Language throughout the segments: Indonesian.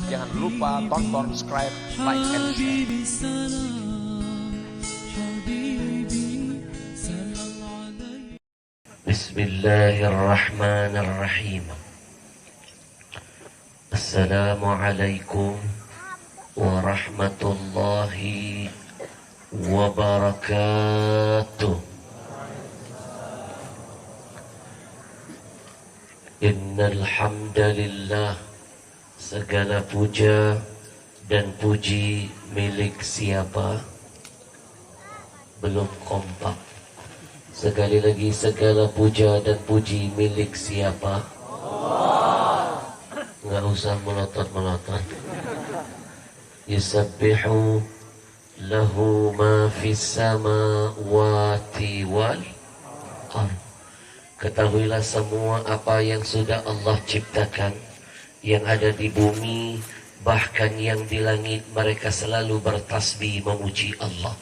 Jangan lupa tonton, subscribe, like, and share. Bismillahirrahmanirrahim. Assalamualaikum warahmatullahi wabarakatuh. Innal hamdalillah, segala puja dan puji milik siapa? Belum kompak. Sekali lagi, segala puja dan puji milik siapa? Nggak usah melotot-melotot. Yusabbihu lahu ma fis samawati wal ardh. Ketahuilah semua apa yang sudah Allah ciptakan, yang ada di bumi, bahkan yang di langit, mereka selalu bertasbih memuji Allah.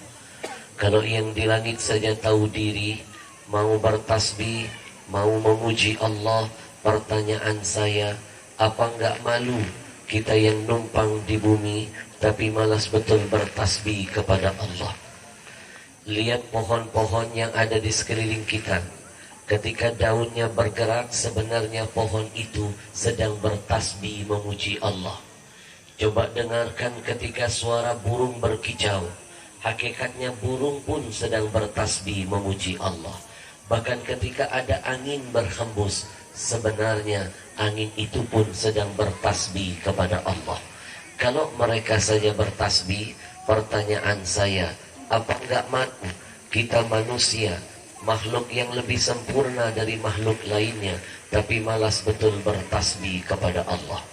Kalau yang di langit saja tahu diri, mau bertasbih, mau memuji Allah, pertanyaan saya, apa enggak malu kita yang numpang di bumi, tapi malas betul bertasbih kepada Allah? Lihat pohon-pohon yang ada di sekeliling kita. Ketika daunnya bergerak, sebenarnya pohon itu sedang bertasbih memuji Allah. Coba dengarkan ketika suara burung berkicau. Hakikatnya burung pun sedang bertasbih memuji Allah. Bahkan ketika ada angin berhembus, sebenarnya angin itu pun sedang bertasbih kepada Allah. Kalau mereka saja bertasbih, pertanyaan saya, apa enggak malu kita manusia, makhluk yang lebih sempurna dari makhluk lainnya, tapi malas betul bertasbih kepada Allah?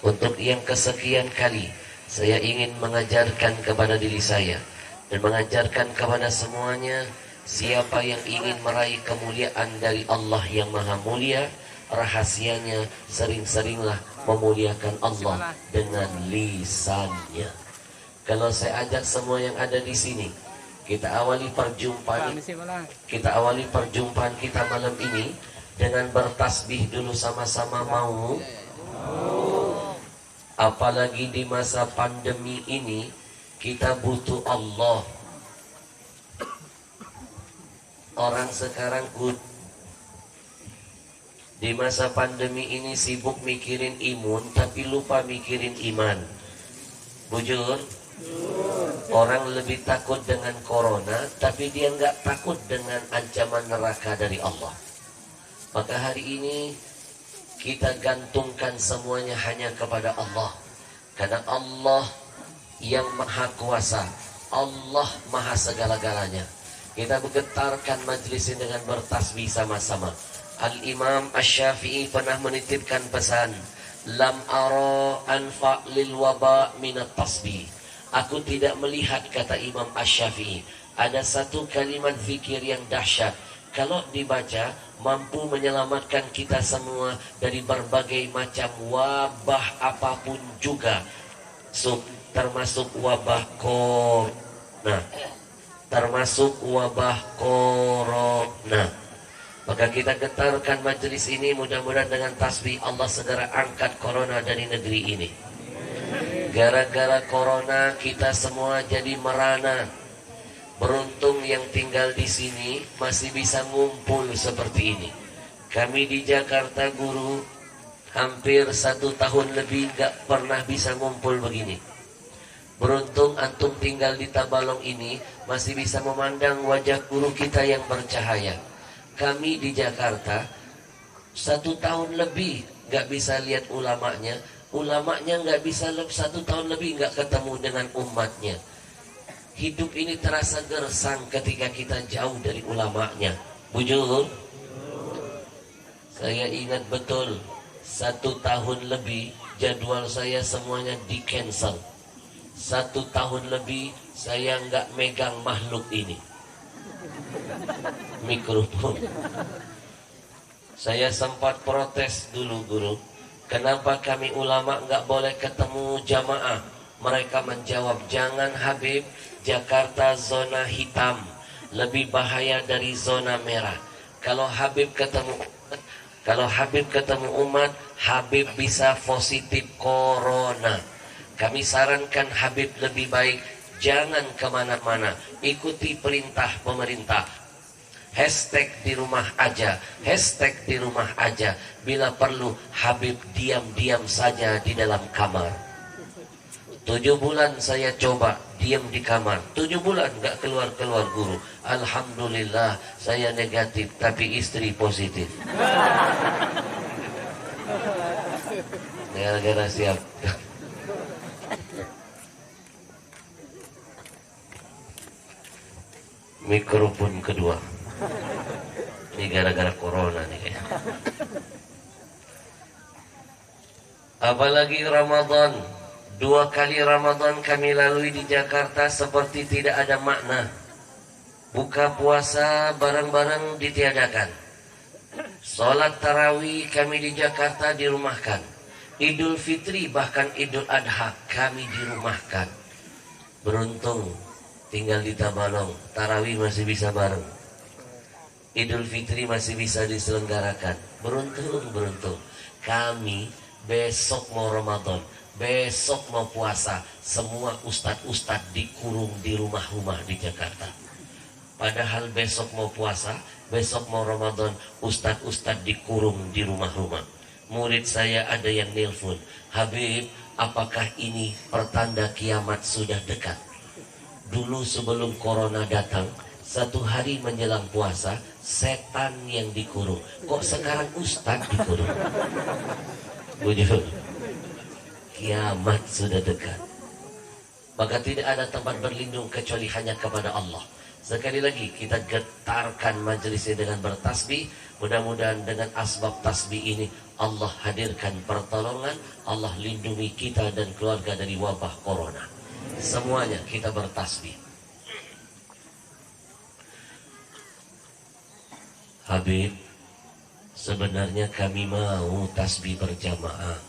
Untuk yang kesekian kali, saya ingin mengajarkan kepada diri saya dan mengajarkan kepada semuanya, siapa yang ingin meraih kemuliaan dari Allah yang maha mulia, rahasianya sering-seringlah memuliakan Allah dengan lisannya. Kalau saya ajak semua yang ada di sini, kita awali perjumpaan kita malam ini dengan bertasbih dulu sama-sama, mau? Apalagi di masa pandemi ini, kita butuh Allah. Orang sekarang di masa pandemi ini sibuk mikirin imun, tapi lupa mikirin iman. Bujur? Orang lebih takut dengan corona, tapi dia nggak takut dengan ancaman neraka dari Allah. Maka hari ini kita gantungkan semuanya hanya kepada Allah. Karena Allah yang maha kuasa, Allah maha segala-galanya. Kita menggetarkan majlis ini dengan bertasbih sama-sama. Al-Imam Asy-Syafi'i pernah menitipkan pesan, lam ara anfa lil waba minat tasbih. Aku tidak melihat, kata Imam Asy-Syafi'i, ada satu kalimat zikir yang dahsyat, kalau dibaca mampu menyelamatkan kita semua dari berbagai macam wabah apapun juga, termasuk wabah corona. Maka kita getarkan majelis ini, mudah-mudahan dengan tasbih Allah segera angkat corona dari negeri ini. Gara-gara corona kita semua jadi merana. Beruntung yang tinggal di sini masih bisa ngumpul seperti ini. Kami di Jakarta, guru, hampir 1 tahun lebih gak pernah bisa ngumpul begini. Beruntung antum tinggal di Tabalong ini masih bisa memandang wajah guru kita yang bercahaya. Kami di Jakarta 1 tahun lebih gak bisa lihat ulamanya. Ulamanya gak bisa 1 tahun lebih gak ketemu dengan umatnya. Hidup ini terasa gersang ketika kita jauh dari ulamanya. Bujur? Saya ingat betul 1 tahun lebih jadwal saya semuanya di cancel. 1 tahun lebih saya nggak megang makhluk ini, mikrofon. Saya sempat protes dulu, guru, kenapa kami ulama nggak boleh ketemu jamaah? Mereka menjawab, jangan Habib, Jakarta zona hitam, lebih bahaya dari zona merah. Kalau Habib ketemu Kalau Habib ketemu umat, Habib bisa positif corona. Kami sarankan Habib lebih baik jangan kemana-mana, ikuti perintah pemerintah. Hashtag di rumah aja, hashtag di rumah aja. Bila perlu Habib diam-diam saja di dalam kamar. 7 bulan saya coba diam di kamar, 7 bulan gak keluar-keluar guru. Alhamdulillah saya negatif tapi istri positif. Gara-gara siap. Mikrofon kedua. Ini gara-gara corona nih kayaknya. Apalagi Ramadan. 2 kali Ramadan kami lalui di Jakarta seperti tidak ada makna. Buka puasa bareng-bareng ditiadakan. Sholat tarawih kami di Jakarta dirumahkan. Idul Fitri bahkan Idul Adha kami dirumahkan. Beruntung tinggal di Tabalong, tarawih masih bisa bareng. Idul Fitri masih bisa diselenggarakan. Beruntung. Kami besok mau Ramadan, besok mau puasa, semua ustadz-ustadz dikurung di rumah-rumah di Jakarta. Padahal besok mau puasa, besok mau Ramadan, ustadz-ustadz dikurung di rumah-rumah. Murid saya ada yang nelpon, Habib, apakah ini pertanda kiamat sudah dekat? Dulu sebelum corona datang, 1 hari menjelang puasa, setan yang dikurung. Kok sekarang ustadz dikurung? Bujur. Kiamat sudah dekat. Maka tidak ada tempat berlindung kecuali hanya kepada Allah. Sekali lagi kita getarkan majelis ini dengan bertasbih. Mudah-mudahan dengan asbab tasbih ini Allah hadirkan pertolongan, Allah lindungi kita dan keluarga dari wabah corona. Semuanya kita bertasbih. Habib, sebenarnya kami mau tasbih berjamaah,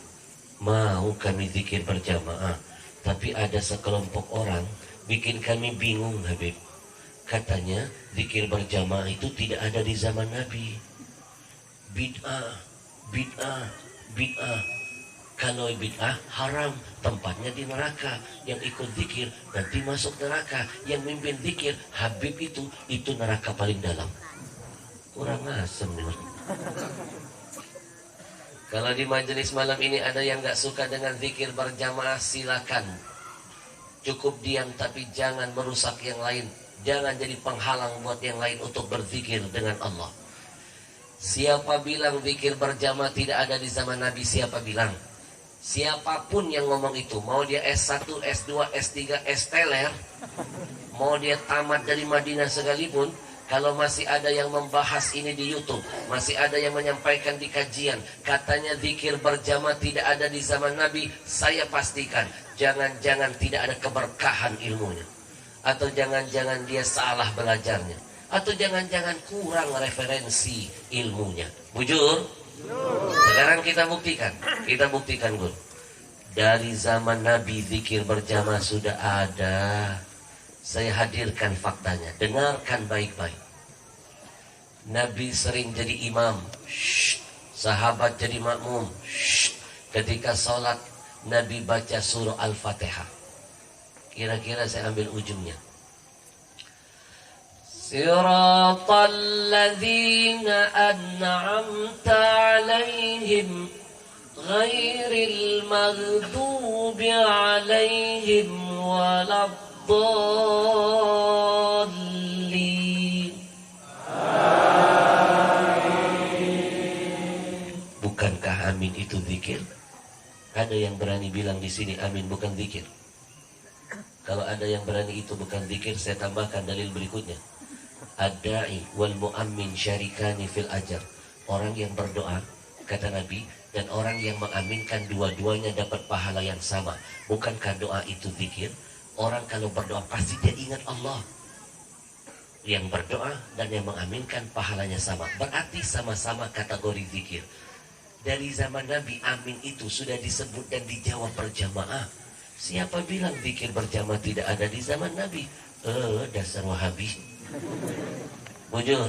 mau kami zikir berjamaah, tapi ada sekelompok orang bikin kami bingung, Habib. Katanya zikir berjamaah itu tidak ada di zaman Nabi. Bid'ah. Kalau bid'ah haram, tempatnya di neraka. Yang ikut zikir nanti masuk neraka. Yang mimpin zikir Habib itu neraka paling dalam. Kurang asem nih. Kalau di majelis malam ini ada yang gak suka dengan zikir berjamaah, silakan. Cukup diam tapi jangan merusak yang lain. Jangan jadi penghalang buat yang lain untuk berzikir dengan Allah. Siapa bilang zikir berjamaah tidak ada di zaman Nabi? Siapa bilang? Siapapun yang ngomong itu, mau dia S1, S2, S3, S-teler, mau dia tamat dari Madinah sekalipun, kalau masih ada yang membahas ini di YouTube, masih ada yang menyampaikan di kajian, katanya zikir berjamaah tidak ada di zaman Nabi, saya pastikan jangan-jangan tidak ada keberkahan ilmunya, atau jangan-jangan dia salah belajarnya, atau jangan-jangan kurang referensi ilmunya. Bujur? Sekarang kita buktikan Gur. Dari zaman Nabi zikir berjamaah sudah ada. Saya hadirkan faktanya. Dengarkan baik-baik. Nabi sering jadi imam. Sahabat jadi makmum. Ketika sholat, Nabi baca surah Al-Fatihah. Kira-kira saya ambil ujungnya. Siratal ladzina an'amta alaihim ghairil maghdubi alaihim waladdallin. Bukankah amin itu zikir? Ada yang berani bilang di sini amin bukan zikir? Kalau ada yang berani itu bukan zikir, saya tambahkan dalil berikutnya. Ad-da'i wal mu'ammin syarikani fil ajar. Orang yang berdoa, kata Nabi, dan orang yang mengaminkan dua-duanya dapat pahala yang sama. Bukankah doa itu zikir? Orang kalau berdoa pasti dia ingat Allah. Yang berdoa dan yang mengaminkan pahalanya sama. Berarti sama-sama kategori zikir. Dari zaman Nabi, amin itu sudah disebut dan dijawab berjamaah. Siapa bilang zikir berjamaah tidak ada di zaman Nabi? Dasar Wahabi. Bujur.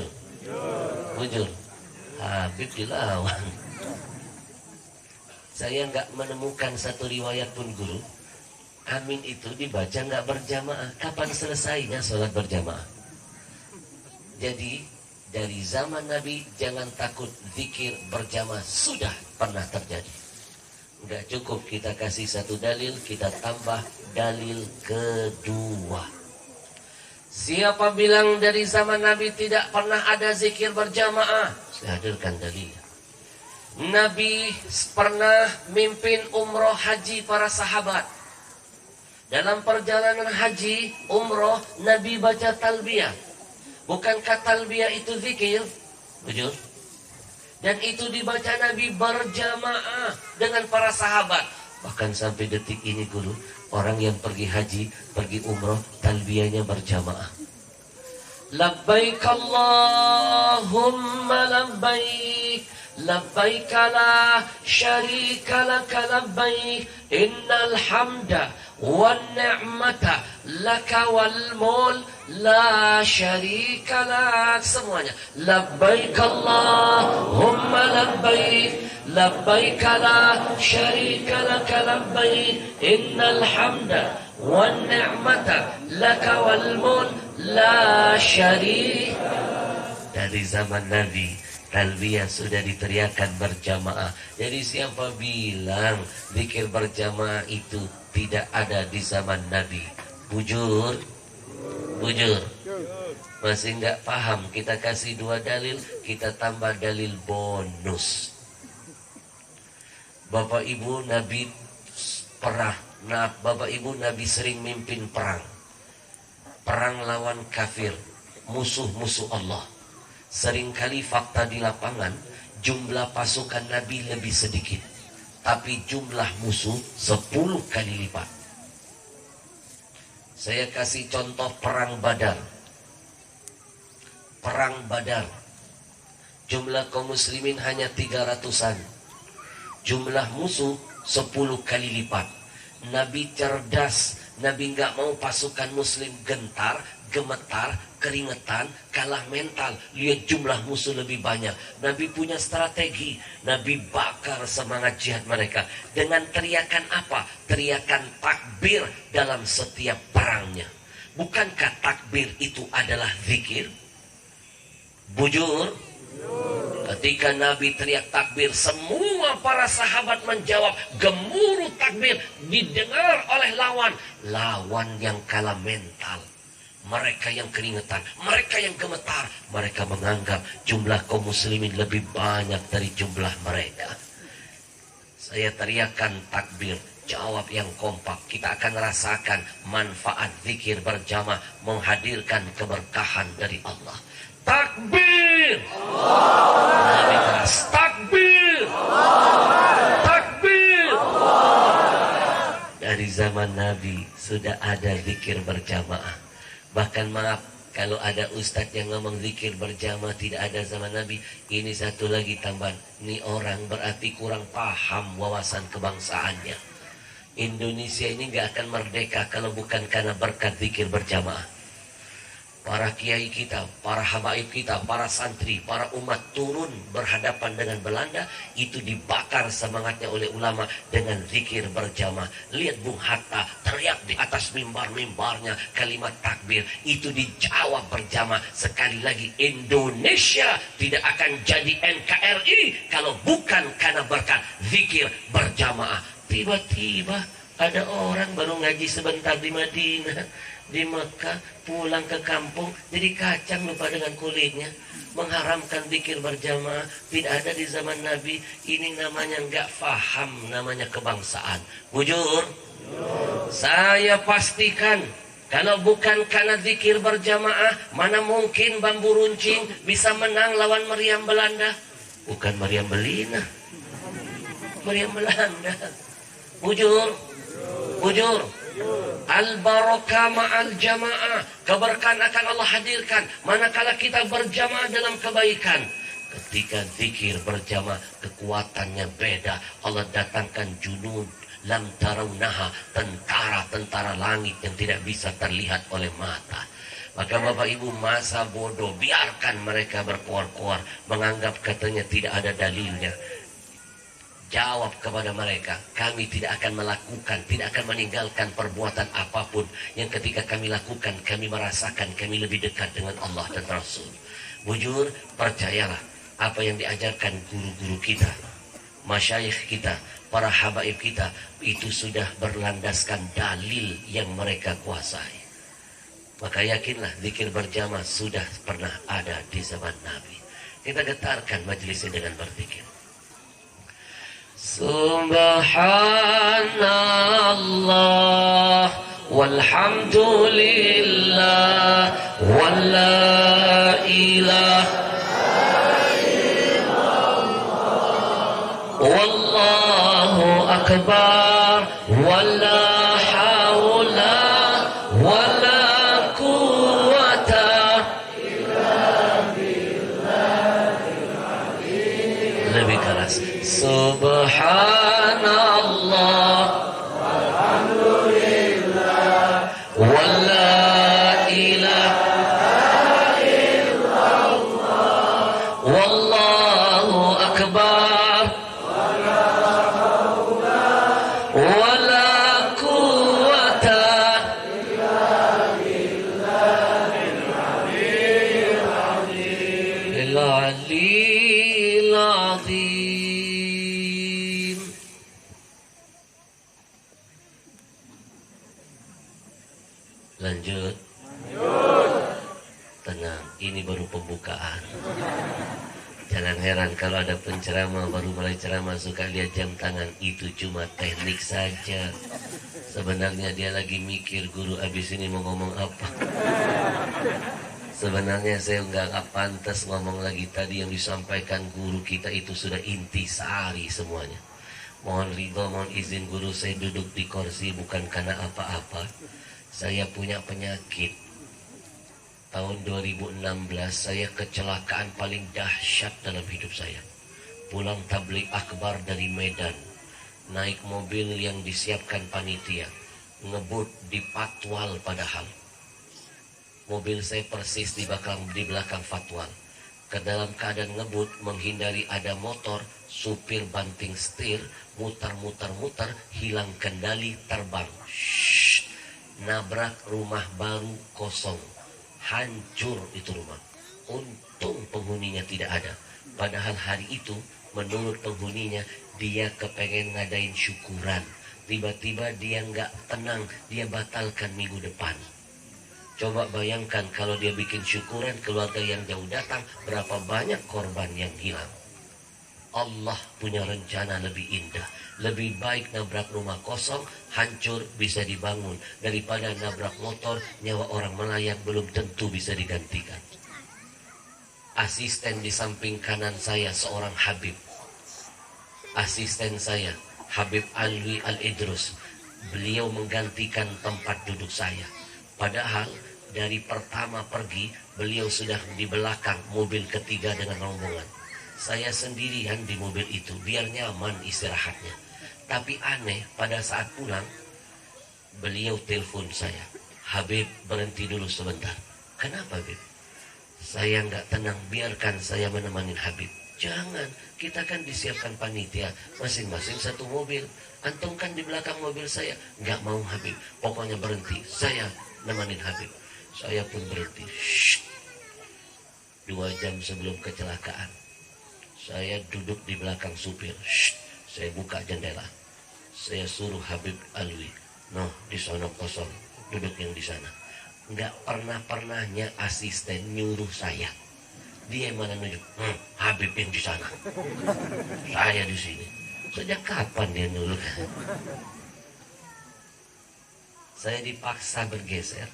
Habib dilawan. Saya nggak menemukan satu riwayat pun guru, amin itu dibaca nggak berjamaah. Kapan selesainya sholat berjamaah? Jadi dari zaman Nabi jangan takut zikir berjamaah sudah pernah terjadi. Nggak cukup kita kasih satu dalil, kita tambah dalil kedua. Siapa bilang dari zaman Nabi tidak pernah ada zikir berjamaah? Saya hadirkan dalil. Nabi pernah mimpin umroh haji para sahabat. Dalam perjalanan haji, umroh, Nabi baca talbiyah. Bukankah talbiyah itu zikir? Betul? Dan itu dibaca Nabi berjamaah dengan para sahabat. Bahkan sampai detik ini guru, orang yang pergi haji, pergi umroh, talbiyahnya berjamaah. Labbaik Allahumma labbaik. لبيك لا شريك لك لبيك إن الحمد والنعمة لك والملك لا شريك لك. Semuanya لبيك اللهم لبيك لبيك لا شريك لك لبيك إن الحمد والنعمة لك والملك لا شريك. Dari zaman Nabi talbiyah sudah diteriakan berjamaah. Jadi siapa bilang zikir berjamaah itu tidak ada di zaman Nabi? Bujur, bujur. Masih nggak paham? Kita kasih dua dalil, kita tambah dalil bonus. Bapak Ibu Nabi perang. Nah, Bapak Ibu Nabi sering mimpin perang. Perang lawan kafir, musuh-musuh Allah. Seringkali fakta di lapangan jumlah pasukan Nabi lebih sedikit, tapi jumlah musuh 10 kali lipat. Saya kasih contoh perang Badar. Perang Badar, jumlah kaum muslimin hanya 300-an, jumlah musuh 10 kali lipat. Nabi cerdas, Nabi nggak mau pasukan muslim gentar, gemetar, keringetan, kalah mental. Lihat jumlah musuh lebih banyak. Nabi punya strategi. Nabi bakar semangat jihad mereka dengan teriakan apa? Teriakan takbir dalam setiap perangnya. Bukankah takbir itu adalah zikir? Bujur. Ketika Nabi teriak takbir, semua para sahabat menjawab. Gemuruh takbir didengar oleh lawan. Lawan yang kalah mental, mereka yang keringetan, mereka yang gemetar. Mereka menganggap jumlah kaum muslimin lebih banyak dari jumlah mereka. Saya teriakan takbir, jawab yang kompak. Kita akan rasakan manfaat zikir berjamaah menghadirkan keberkahan dari Allah. Takbir! Nabi keras, takbir! Takbir! Dari zaman Nabi sudah ada zikir berjamaah. Bahkan maaf, kalau ada ustadz yang ngomong zikir berjamaah tidak ada zaman Nabi, ini satu lagi tambahan. Ini orang berarti kurang paham wawasan kebangsaannya. Indonesia ini gak akan merdeka kalau bukan karena berkat zikir berjamaah. Para kiai kita, para habaib kita, para santri, para umat turun berhadapan dengan Belanda, itu dibakar semangatnya oleh ulama dengan zikir berjamaah. Lihat Bung Hatta teriak di atas mimbar-mimbarnya kalimat takbir, itu dijawab berjamaah. Sekali lagi, Indonesia tidak akan jadi NKRI kalau bukan karena berkat zikir berjamaah. Tiba-tiba ada orang baru ngaji sebentar di Madinah, di Mekah, pulang ke kampung jadi kacang lupa dengan kulitnya. Mengharamkan zikir berjamaah tidak ada di zaman Nabi. Ini namanya nggak paham, namanya kebangsaan. Bujur, saya pastikan kalau bukan karena zikir berjamaah, mana mungkin bambu runcing bisa menang lawan meriam Belanda. Bukan meriam Belina, meriam Belanda. Bujur, bujur. Al-barakah ma'al jamaah. Keberkahan akan Allah hadirkan manakala kita berjamaah dalam kebaikan. Ketika zikir berjamaah, kekuatannya beda. Allah datangkan junud lam tarawnaha, tentara-tentara langit yang tidak bisa terlihat oleh mata. Maka Bapak Ibu, masa bodoh, biarkan mereka berkoar-koar, menganggap katanya tidak ada dalilnya. Jawab kepada mereka, kami tidak akan melakukan, tidak akan meninggalkan perbuatan apapun yang ketika kami lakukan, kami merasakan kami lebih dekat dengan Allah dan Rasul. Bujur, percayalah apa yang diajarkan guru-guru kita, masyayikh kita, para habaib kita, itu sudah berlandaskan dalil yang mereka kuasai. Maka yakinlah zikir berjamaah sudah pernah ada di zaman Nabi. Kita getarkan majelis ini dengan berzikir. Subhanallah walhamdulillah wala ilaha illallah wallahu akbar wala haula wala quwwata illa billahil aliyyil lebih keras. Subhanallah walhamdulillah wala ilaha illallah wallahu akbar wala haula wala quwwata illa billahil aliyyil azim. Lanjut. Tenang, ini baru pembukaan. Jangan heran kalau ada penceramah baru mulai ceramah suka lihat jam tangan. Itu cuma teknik saja. Sebenarnya dia lagi mikir guru abis ini mau ngomong apa. Sebenarnya saya nggak pantas ngomong lagi. Tadi yang disampaikan guru kita itu sudah intisari semuanya. Mohon ridho, mohon izin guru, saya duduk di kursi bukan karena apa-apa. Saya punya penyakit. Tahun 2016 saya kecelakaan paling dahsyat dalam hidup saya. Pulang tabligh akbar dari Medan, naik mobil yang disiapkan panitia, ngebut di Patwal padahal. Mobil saya persis di belakang Fatwal. Ke dalam keadaan ngebut, menghindari ada motor, supir banting setir, mutar-mutar-mutar, hilang kendali, terbang. Nabrak rumah baru kosong. Hancur itu rumah. Untung penghuninya tidak ada. Padahal hari itu menurut penghuninya dia kepengen ngadain syukuran. Tiba-tiba dia nggak tenang, dia batalkan minggu depan. Coba bayangkan kalau dia bikin syukuran, keluarga yang jauh datang, berapa banyak korban yang hilang. Allah punya rencana lebih indah. Lebih baik nabrak rumah kosong, hancur, bisa dibangun, daripada nabrak motor, nyawa orang melayang belum tentu bisa digantikan. Asisten di samping kanan saya seorang Habib. Asisten saya, Habib Alwi Al-Idrus. Beliau menggantikan tempat duduk saya. Padahal dari pertama pergi, beliau sudah di belakang mobil ketiga dengan rombongan. Saya sendirian di mobil itu, biar nyaman istirahatnya. Tapi aneh, pada saat pulang, beliau telepon saya. Habib, berhenti dulu sebentar. Kenapa, Habib? Saya nggak tenang, biarkan saya menemani Habib. Jangan, kita kan disiapkan panitia, masing-masing satu mobil. Antum kan di belakang mobil saya. Nggak mau, Habib, pokoknya berhenti. Saya nemanin Habib. Saya pun berhenti. 2 jam sebelum kecelakaan, saya duduk di belakang supir. Saya buka jendela. Saya suruh Habib Alwi, noh di sana kosong, duduk yang di sana. Nggak pernahnya asisten nyuruh saya. Dia mana nunjuk, Habib yang di sana, saya di sini. Sejak kapan dia nyuruh? Saya dipaksa bergeser.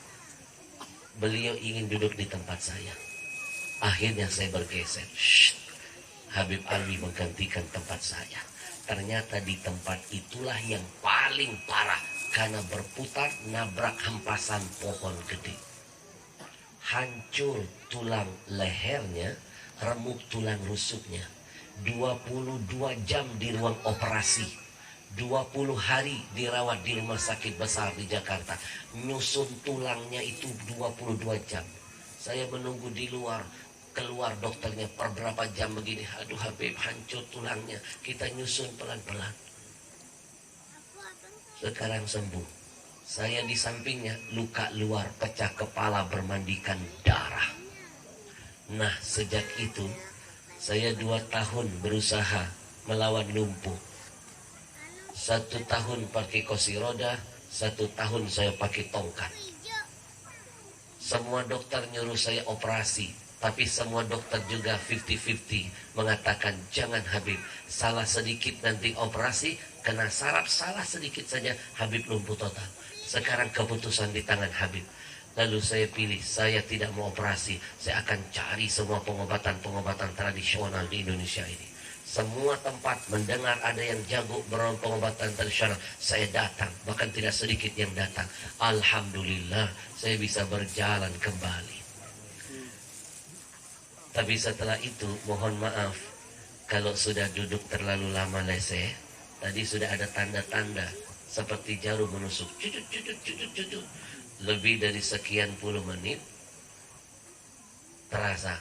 Beliau ingin duduk di tempat saya. Akhirnya saya bergeser. Habib Alwi menggantikan tempat saya. Ternyata di tempat itulah yang paling parah, karena berputar nabrak hempasan pohon gede. Hancur tulang lehernya, remuk tulang rusuknya. 22 jam di ruang operasi. 20 hari dirawat di rumah sakit besar di Jakarta. Nyusun tulangnya itu 22 jam. Saya menunggu di luar. Keluar dokternya per berapa jam begini. Aduh Habib, hancur tulangnya. Kita nyusun pelan-pelan. Sekarang sembuh. Saya di sampingnya, luka luar, pecah kepala, bermandikan darah. Nah, sejak itu saya 2 tahun berusaha melawan lumpuh. 1 tahun pakai kursi roda, 1 tahun saya pakai tongkat. Semua dokter nyuruh saya operasi. Tapi semua dokter juga 50-50 mengatakan jangan Habib. Salah sedikit nanti operasi, kena saraf salah sedikit saja Habib lumpuh total. Sekarang keputusan di tangan Habib. Lalu saya pilih, saya tidak mau operasi. Saya akan cari semua pengobatan-pengobatan tradisional di Indonesia ini. Semua tempat mendengar ada yang jago beron pengobatan tradisional, saya datang. Bahkan tidak sedikit yang datang. Alhamdulillah, saya bisa berjalan kembali. Tapi setelah itu mohon maaf kalau sudah duduk terlalu lama lese. Tadi sudah ada tanda-tanda seperti jarum menusuk. Cucut. Lebih dari sekian puluh menit terasa.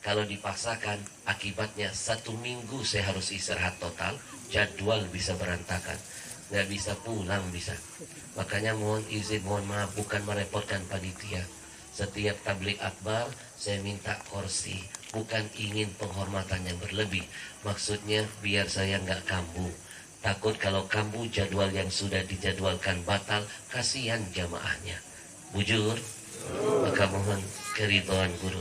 Kalau dipaksakan akibatnya 1 minggu saya harus istirahat total. Jadwal bisa berantakan. Nggak bisa pulang bisa. Makanya mohon izin, mohon maaf, bukan merepotkan panitia. Setiap tabligh akbar saya minta kursi, bukan ingin penghormatan yang berlebih. Maksudnya biar saya nggak kambuh. Takut kalau kambuh jadwal yang sudah dijadwalkan batal, kasihan jamaahnya. Bujur, maka mohon keridhaan guru.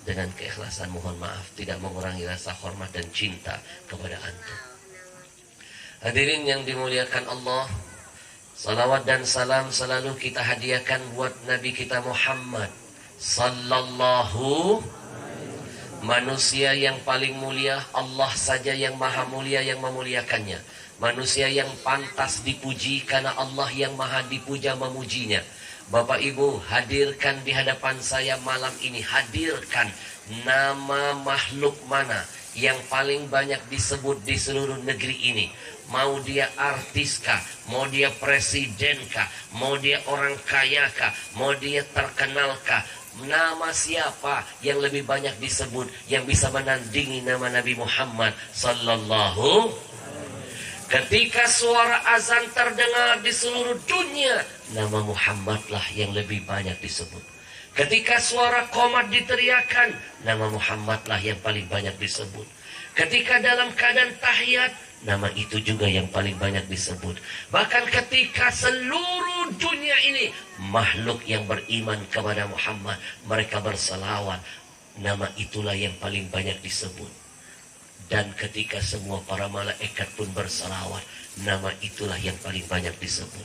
Dengan keikhlasan mohon maaf, tidak mengurangi rasa hormat dan cinta kepada antum. Hadirin yang dimuliakan Allah, salawat dan salam selalu kita hadiahkan buat Nabi kita Muhammad sallallahu, manusia yang paling mulia. Allah saja yang maha mulia yang memuliakannya. Manusia yang pantas dipuji karena Allah yang maha dipuja memujinya. Bapak Ibu, hadirkan di hadapan saya malam ini, hadirkan nama makhluk mana yang paling banyak disebut di seluruh negeri ini. Mau dia artis kah, mau dia presiden kah, mau dia orang kaya kah, mau dia terkenal kah, nama siapa yang lebih banyak disebut yang bisa menandingi nama Nabi Muhammad sallallahu. Ketika suara azan terdengar di seluruh dunia, nama Muhammadlah yang lebih banyak disebut. Ketika suara qomat diteriakan, nama Muhammadlah yang paling banyak disebut. Ketika dalam keadaan tahiyat, nama itu juga yang paling banyak disebut. Bahkan ketika seluruh dunia ini makhluk yang beriman kepada Muhammad, mereka berselawat, nama itulah yang paling banyak disebut. Dan ketika semua para malaikat pun berselawat, nama itulah yang paling banyak disebut.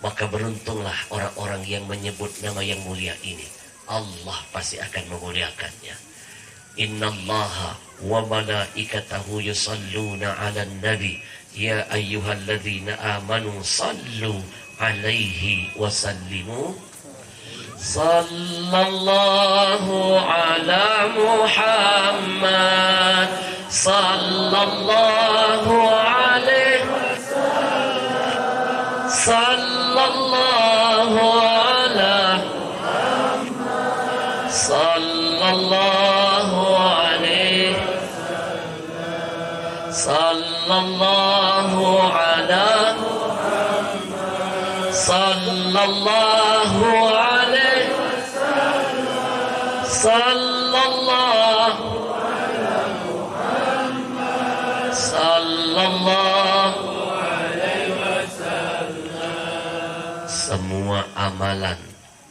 Maka beruntunglah orang-orang yang menyebut nama yang mulia ini. Allah pasti akan memuliakannya. Innallaha wa malaikatahu yusalluna 'alan nabi ya ayyuhalladzina amanu sallu 'alaihi wa sallimu sallallahu ala Muhammad sallallahu alaihi wasallam sallallahu ala Muhammad sallallahu alaihi wasallam sallallahu ala Muhammad sallallahu alaihi sallallahu ala Muhammad sallallahu alaihi wasallam. Semua amalan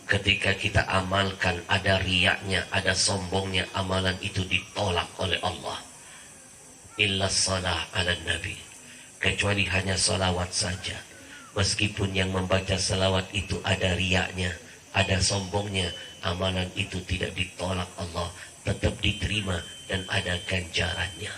ketika kita amalkan ada riaknya, ada sombongnya, amalan itu ditolak oleh Allah. Illa salah ala nabi, kecuali hanya salawat saja. Meskipun yang membaca salawat itu ada riaknya, ada sombongnya, amalan itu tidak ditolak Allah, tetap diterima dan ada ganjarannya.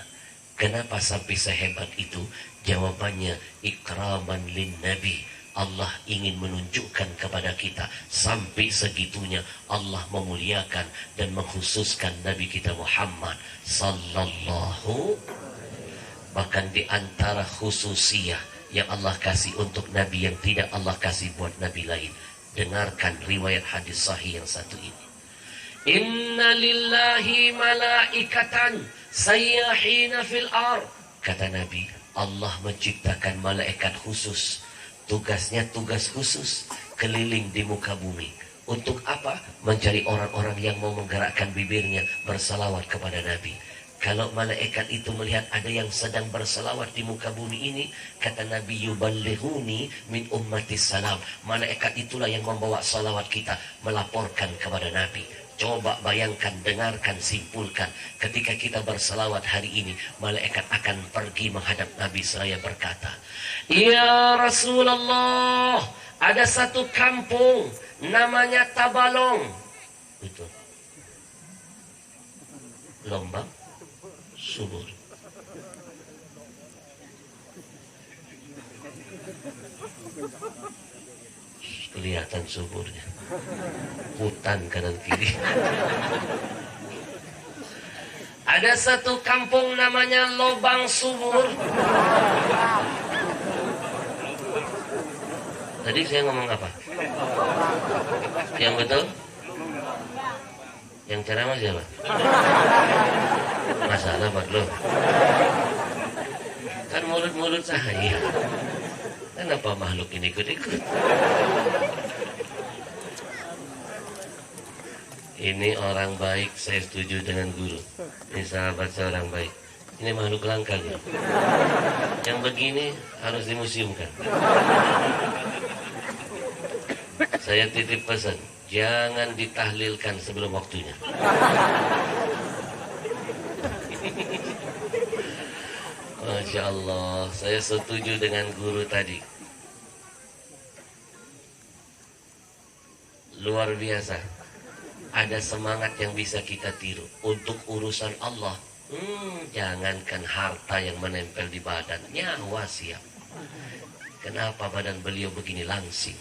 Kenapa sampai sehebat itu? Jawabannya ikraman lin nabi. Allah ingin menunjukkan kepada kita sampai segitunya Allah memuliakan dan mengkhususkan Nabi kita Muhammad sallallahu. Bahkan di antara khususiyah yang Allah kasih untuk Nabi yang tidak Allah kasih buat Nabi lain, Dengarkan riwayat hadis sahih yang satu ini. Inna lillahi malaikatan sayyahina fil ard. Kata Nabi, Allah menciptakan malaikat khusus. Tugasnya tugas khusus, keliling di muka bumi. Untuk apa? Mencari orang-orang yang mau menggerakkan bibirnya bersalawat kepada Nabi. Kalau malaikat itu melihat ada yang sedang bersalawat di muka bumi ini, kata Nabi, yuballighuni min ummati salam. Malaikat itulah yang membawa salawat kita, melaporkan kepada Nabi. Coba bayangkan, dengarkan, simpulkan. Ketika kita bersalawat hari ini, malaikat akan pergi menghadap Nabi seraya berkata, Ya Rasulullah, ada satu kampung namanya Tabalong. Betul. Lombang subur. Kelihatan suburnya. Hutan kanan kiri. Ada satu kampung namanya Lobang Subur. Tadi saya ngomong apa? Yang betul? Yang ceramah siapa? Masalah Pak. Kan mulut-mulut saya. Kenapa makhluk ini ikut-ikut? Ini orang baik, saya setuju dengan guru. Ini sahabat seorang baik. Ini makhluk langka gitu. Yang begini harus dimuseumkan. Saya titip pesan, jangan ditahlilkan sebelum waktunya. Masya Allah, saya setuju dengan guru tadi. Luar biasa. Ada semangat yang bisa kita tiru untuk urusan Allah. Jangankan harta yang menempel di badan, nyawa siap. Kenapa badan beliau begini langsing?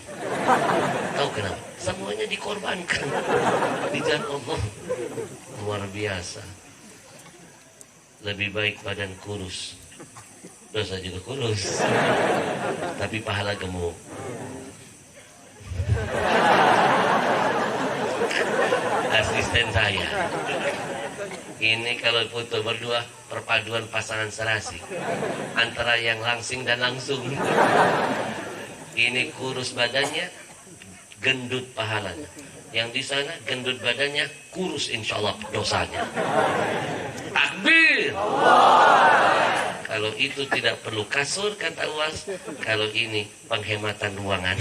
Tahu kenapa? Semuanya dikorbankan di jalan Allah. Luar biasa. Lebih baik badan kurus, dosa juga kurus, tapi pahala gemuk. Asisten saya ini kalau foto berdua, perpaduan pasangan serasi antara yang langsing dan langsung. Ini kurus badannya, gendut pahalanya. Yang di sana gendut badannya, kurus insya Allah dosanya. Takbir. Kalau itu tidak perlu kasur kata UAS, kalau ini penghematan ruangan.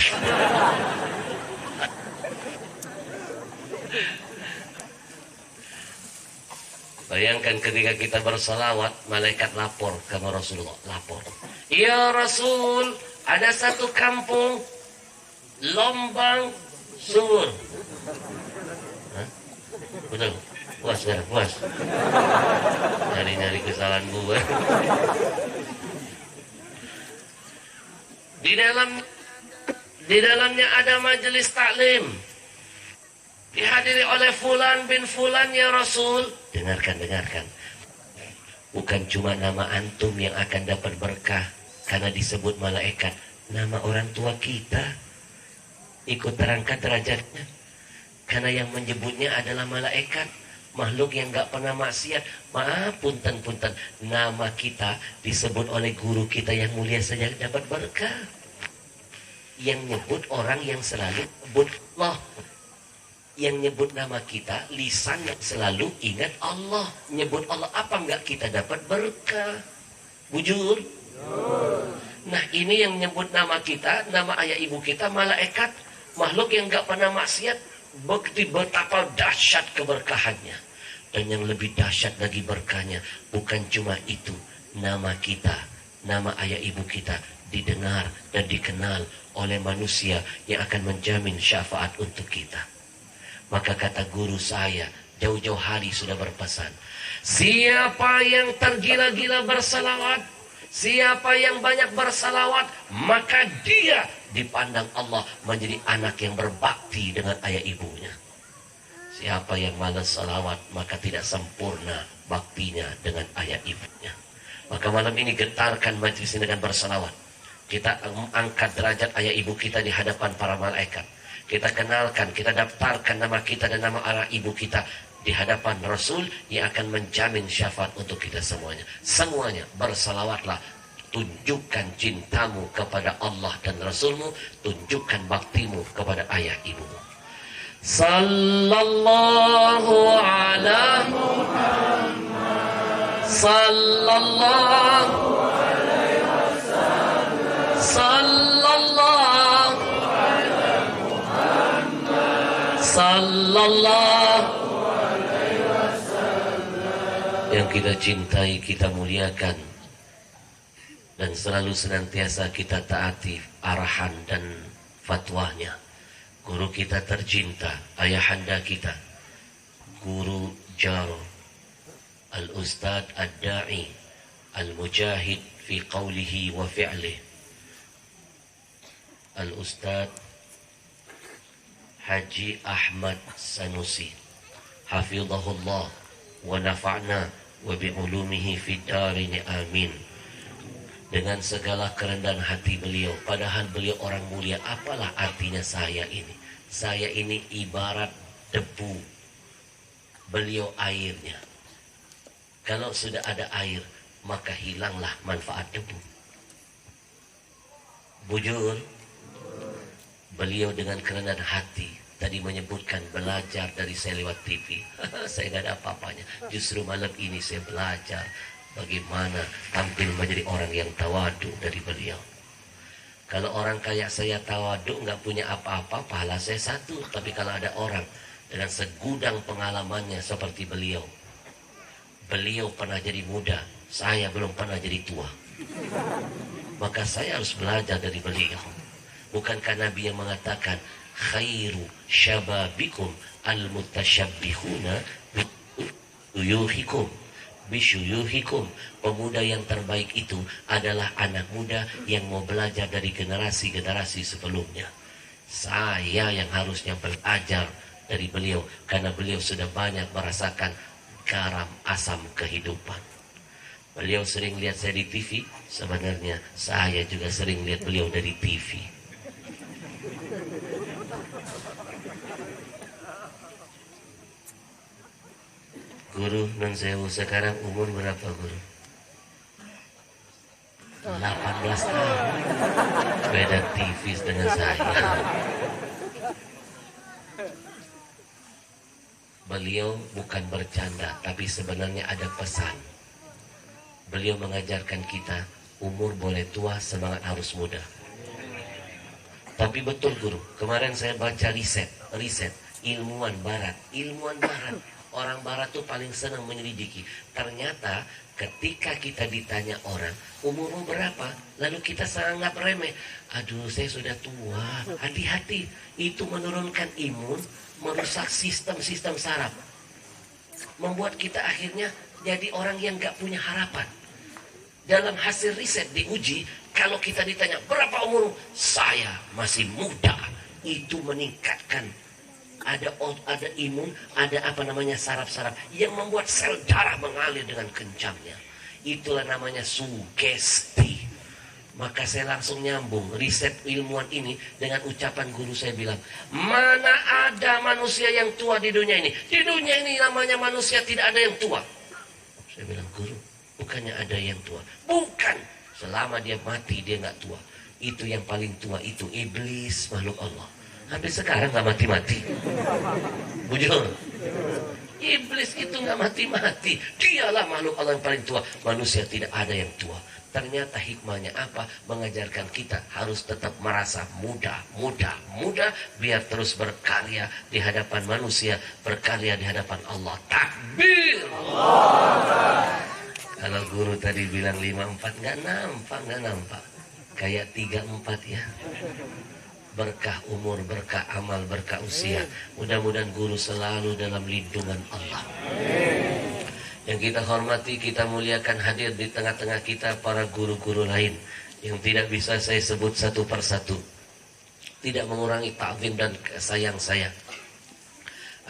Bayangkan ketika kita bersalawat, malaikat lapor kepada Rasulullah. Lapor. Ya Rasul, ada satu kampung Lombang Subur. Hah? Betul? Puas sekarang, puas. Nyari-nyari kesalahan gue. Di dalamnya ada majelis taklim. Dihadiri oleh Fulan bin Fulan ya Rasul. Dengarkan. Bukan cuma nama antum yang akan dapat berkah karena disebut malaikat. Nama orang tua kita ikut terangkat derajatnya. Karena yang menyebutnya adalah malaikat. Makhluk yang gak pernah maksiat. Maaf, punten. Nama kita disebut oleh guru kita yang mulia saja dapat berkah. Yang nyebut orang yang selalu nyebut Allah. Yang nyebut nama kita, lisan yang selalu ingat Allah. Nyebut Allah, apa enggak kita dapat berkah? Bujur? Nah ini yang nyebut nama kita, nama ayah ibu kita, malaikat. Makhluk yang enggak pernah maksiat, betapa dahsyat keberkahannya. Dan yang lebih dahsyat lagi berkahnya, bukan cuma itu. Nama kita, nama ayah ibu kita didengar dan dikenal oleh manusia yang akan menjamin syafaat untuk kita. Maka kata guru saya, jauh-jauh hari sudah berpesan. Siapa yang tergila-gila bersalawat, siapa yang banyak bersalawat, maka dia dipandang Allah menjadi anak yang berbakti dengan ayah ibunya. Siapa yang malas salawat, maka tidak sempurna baktinya dengan ayah ibunya. Maka malam ini getarkan majlis ini dengan bersalawat. Kita angkat derajat ayah ibu kita di hadapan para malaikat. kita kenalkan, kita daftarkan nama kita dan nama anak ibu kita di hadapan Rasul yang akan menjamin syafaat untuk kita semuanya. Semuanya bersalawatlah, tunjukkan cintamu kepada Allah dan Rasulmu, tunjukkan baktimu kepada ayah ibumu. Sallallahu ala Muhammad, sallallahu alaihi wasallam, sallallahu alaihi Muhammad, sallallahu alaihi wasallam. Yang kita cintai, kita muliakan, dan selalu senantiasa kita taati arahan dan fatwanya guru kita tercinta, ayahanda kita, Guru Jaro, Al-Ustad Ad-Da'i, Al-Mujahid fi qawlihi wa fi'lih, Al-Ustad Haji Ahmad Sanusi, hafizahullah wa nafa'na wa bi'ulumihi fid darini amin. Dengan segala kerendahan hati beliau, padahal beliau orang mulia, apalah artinya saya ini? Saya ini ibarat debu, beliau airnya. Kalau sudah ada air, maka hilanglah manfaat debu. Bujur, beliau dengan kerendahan hati tadi menyebutkan belajar dari saya lewat TV. Saya gak ada apa-apanya. Justru malam ini saya belajar bagaimana tampil menjadi orang yang tawadu dari beliau. Kalau orang kayak saya tawadu, nggak punya apa-apa, pahala saya satu. Tapi kalau ada orang dengan segudang pengalamannya seperti beliau, beliau pernah jadi muda, saya belum pernah jadi tua, maka saya harus belajar dari beliau. Bukankah Nabi yang mengatakan khairu syababikum al-mutasyabbihuna biyuhikum bisyuyuhikum, pemuda yang terbaik itu adalah anak muda yang mau belajar dari generasi-generasi sebelumnya. Saya yang harusnya belajar dari beliau, karena beliau sudah banyak merasakan garam asam kehidupan. Beliau sering lihat saya di TV, sebenarnya saya juga sering lihat beliau dari TV. Guru non sewu sekarang umur berapa guru? 18 tahun. Beda tipis dengan saya. Beliau bukan bercanda, tapi sebenarnya ada pesan. Beliau mengajarkan kita, umur boleh tua, semangat harus muda. Tapi betul guru, kemarin saya baca riset, ilmuwan barat. Orang barat tuh paling senang menyelidiki. Ternyata ketika kita ditanya orang, umurmu berapa? Lalu kita sangat remeh. Aduh, saya sudah tua. Hati-hati, itu menurunkan imun, merusak sistem-sistem saraf. Membuat kita akhirnya jadi orang yang gak punya harapan. Dalam hasil riset diuji, kalau kita ditanya, berapa umurmu? Saya masih muda. Itu meningkatkan ada imun, ada saraf-saraf yang membuat sel darah mengalir dengan kencangnya. Itulah namanya sugesti. Maka saya langsung nyambung riset ilmuwan ini dengan ucapan guru saya bilang, mana ada manusia yang tua di dunia ini? Di dunia ini namanya manusia tidak ada yang tua. Saya bilang, guru, bukannya ada yang tua? Bukan, selama dia mati dia nggak tua. Itu yang paling tua, itu iblis, makhluk Allah. Sampai sekarang gak mati-mati. Bujur. Iblis itu gak mati-mati. Dialah makhluk Allah yang paling tua. Manusia tidak ada yang tua. Ternyata hikmahnya apa? Mengajarkan kita harus tetap merasa muda. Biar terus berkarya di hadapan manusia. Berkarya di hadapan Allah. Takbir. Allah. Kalau guru tadi bilang 54, gak nampak. Kayak 34 ya. Berkah umur, berkah amal, berkah usia. Mudah-mudahan guru selalu dalam lindungan Allah. Yang kita hormati, kita muliakan, hadir di tengah-tengah kita para guru-guru lain yang tidak bisa saya sebut satu persatu, tidak mengurangi ta'zim dan sayang saya.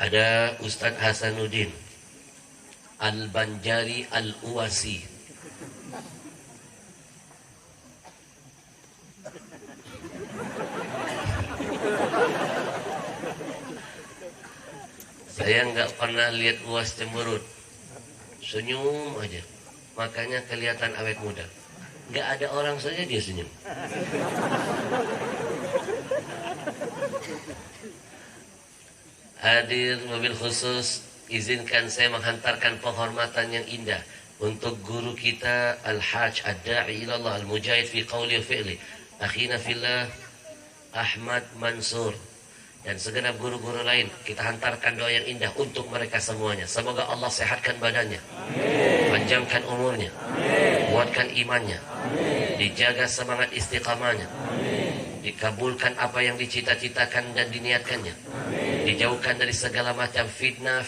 Ada Ustadz Hasanuddin Al-Banjari Al-Uwasi, Saya nggak pernah lihat UAS cemberut. Senyum aja. Makanya kelihatan awet muda. Nggak ada orang saja dia senyum. Hadir mobil khusus, izinkan saya menghantarkan penghormatan yang indah untuk guru kita Al-Hajj Ad-Da'i ilallah Al-Mujahid fi qawli wa fi'li akhina fillah Ahmad Mansur dan segenap guru-guru lain. Kita hantarkan doa yang indah untuk mereka semuanya. Semoga Allah sehatkan badannya, panjangkan umurnya, kuatkan imannya, dijaga semangat istiqamahnya, dikabulkan apa yang dicita-citakan dan diniatkannya, dijauhkan dari segala macam fitnah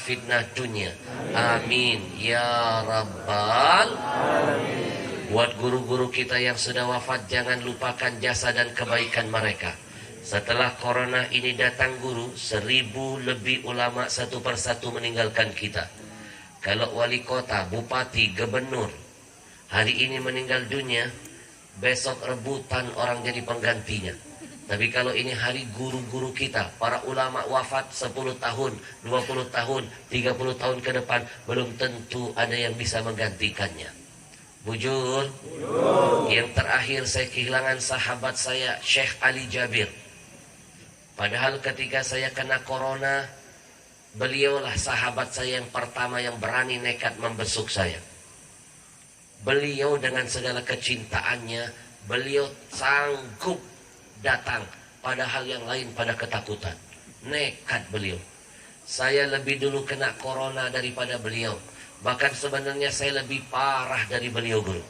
dunia. Amin ya rabbal alamin. Buat guru-guru kita yang sudah wafat, jangan lupakan jasa dan kebaikan mereka. Setelah corona ini datang guru, 1000 lebih ulama satu persatu meninggalkan kita. Kalau wali kota, bupati, gubernur hari ini meninggal dunia, besok rebutan orang jadi penggantinya. Tapi kalau ini hari guru-guru kita, para ulama wafat 10 tahun, 20 tahun, 30 tahun ke depan, belum tentu ada yang bisa menggantikannya. Bujur. Yang terakhir saya kehilangan sahabat saya, Syekh Ali Jabir. Padahal ketika saya kena corona, beliaulah sahabat saya yang pertama yang berani nekat membesuk saya. Beliau dengan segala kecintaannya, beliau sanggup datang, padahal yang lain pada ketakutan. Nekat beliau. Saya lebih dulu kena corona daripada beliau. Bahkan sebenarnya saya lebih parah dari beliau guru.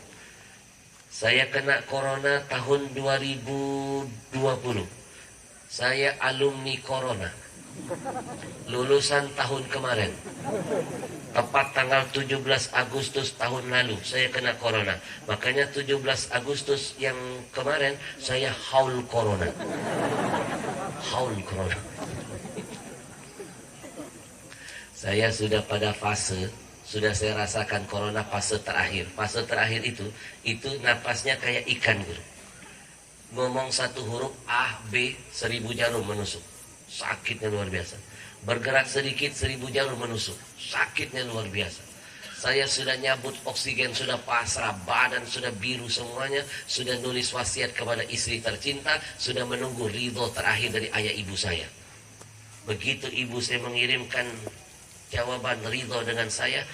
Saya kena corona tahun 2020. Saya alumni corona. Lulusan tahun kemarin. Tepat tanggal 17 Agustus tahun lalu saya kena corona. Makanya 17 Agustus yang kemarin saya haul corona. Haul corona. Saya sudah pada fase, sudah saya rasakan corona fase terakhir. Fase terakhir itu napasnya kayak ikan gitu. Ngomong satu huruf A, B, 1000 jarum menusuk. Sakitnya luar biasa. Bergerak sedikit 1000 jarum menusuk. Sakitnya luar biasa. Saya sudah nyabut oksigen, sudah pasrah, badan sudah biru semuanya. Sudah nulis wasiat kepada istri tercinta. Sudah menunggu ridho terakhir dari ayah ibu saya. Begitu ibu saya mengirimkan jawaban ridho dengan saya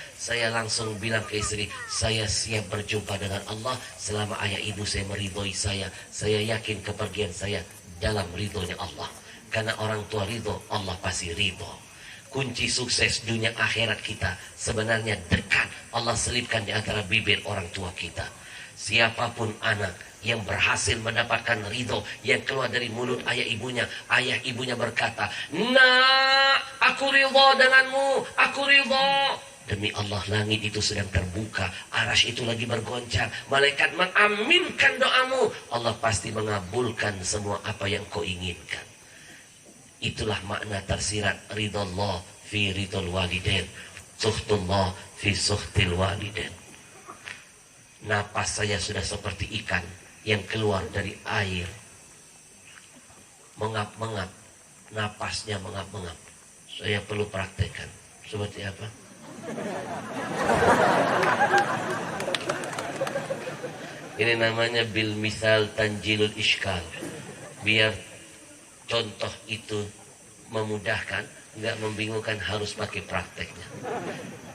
langsung bilang ke istri, saya siap berjumpa dengan Allah selama ayah ibu saya meridhoi saya. Saya yakin kepergian saya dalam ridhonya Allah. Karena orang tua ridho, Allah pasti ridho. Kunci sukses dunia akhirat kita sebenarnya dekat. Allah selipkan di antara bibir orang tua kita. Siapapun anak yang berhasil mendapatkan ridho yang keluar dari mulut ayah ibunya berkata, "Nak, aku ridho denganmu, aku ridho." Demi Allah, langit itu sedang terbuka, arasy itu lagi bergoncang, malaikat mengaminkan doamu, Allah pasti mengabulkan semua apa yang kau inginkan. Itulah makna tersirat ridhollah fi ridhol walidain, suhtullah fi suhtil walidain. Napas saya sudah seperti ikan yang keluar dari air, mengap-mengap, napasnya mengap-mengap. Saya perlu praktekkan. Seperti apa? Ini namanya bil misal tanjilul iskal. Biar contoh itu memudahkan, nggak membingungkan, harus pakai prakteknya.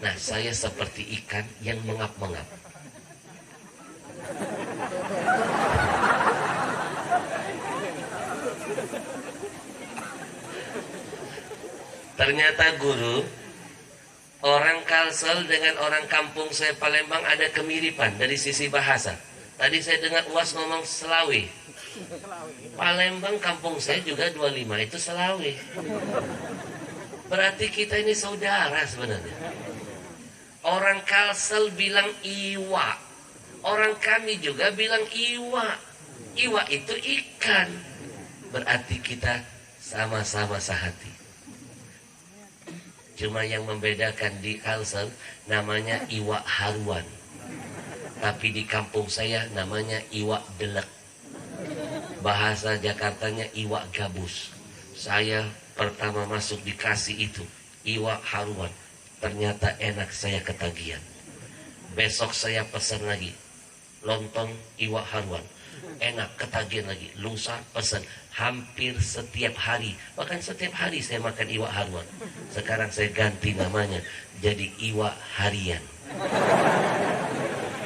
Nah, saya seperti ikan yang mengap-mengap. Ternyata guru, orang Kalsel dengan orang kampung saya Palembang ada kemiripan dari sisi bahasa. Tadi saya dengar UAS ngomong Selawi. Palembang kampung saya juga 25 itu Selawi. Berarti kita ini saudara sebenarnya. Orang Kalsel bilang iwa. Orang kami juga bilang iwa. Iwa itu ikan. Berarti kita sama-sama sehati. Cuma yang membedakan di Kalsel namanya iwa haruan. Tapi di kampung saya namanya iwa delek. Bahasa Jakartanya iwa gabus. Saya pertama masuk dikasih itu. iwak haruan. Ternyata enak, saya ketagihan. Besok saya pesan lagi, lontong iwak haruan. Enak, ketagihan lagi. Lusa pesan. Hampir setiap hari, bahkan setiap hari saya makan iwak haruan. Sekarang saya ganti namanya jadi iwak harian,